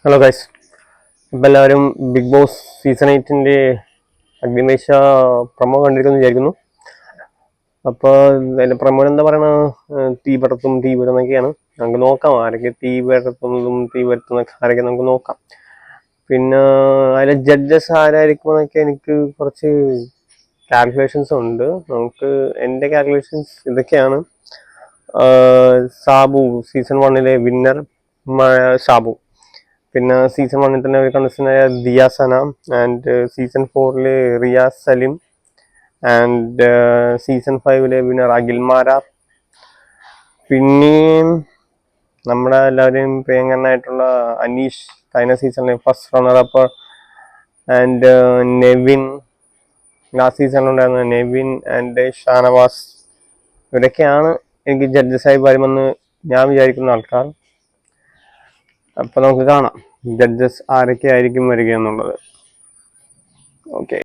Hello guys, ഇപ്പം എല്ലാവരും big boss season 8 Agnivesha promo കണ്ടിരിക്കുന്നു വിചാരിക്കുന്നു. അപ്പോൾ അതിൻ്റെ പ്രൊമോയിൽ എന്താ പറയണ, തീ പടർത്തും തീ വരുന്നൊക്കെയാണ്. നമുക്ക് നോക്കാം ആരൊക്കെ തീ പടർത്തുന്നതും തീ വരുത്തുന്നതൊക്കെ ആരൊക്കെ നമുക്ക് നോക്കാം. പിന്നെ അതിലെ ജഡ്ജസ് ആരായിരിക്കും എന്നൊക്കെ എനിക്ക് കുറച്ച് കാൽക്കുലേഷൻസ് ഉണ്ട്. നമുക്ക് എൻ്റെ കാൽക്കുലേഷൻസ് ഇതൊക്കെയാണ്. Sabu season 1 winner Sabu. പിന്നെ സീസൺ 1 തന്നെ ഒരു കണ്ടസ്റ്റൻ്റായ Diya Sana, and season 4 Riyas Salim, and season 5 winner അഖിൽമാര. പിന്നെയും നമ്മുടെ എല്ലാവരെയും പ്രിയങ്കരനായിട്ടുള്ള അനീഷ്, കഴിഞ്ഞ സീസണിലെ first runner up, and Nevin, last സീസണിലുണ്ടായിരുന്ന നെവിൻ ആൻഡ് ഷാനവാസ്. ഇവരൊക്കെയാണ് എനിക്ക് ജഡ്ജസായി വരുമെന്ന് ഞാൻ വിചാരിക്കുന്ന ആൾക്കാർ. അപ്പോൾ നമുക്ക് കാണാം ജഡ്ജസ് ആരൊക്കെ ആയിരിക്കും വരിക എന്നുള്ളത്. ഓക്കെ.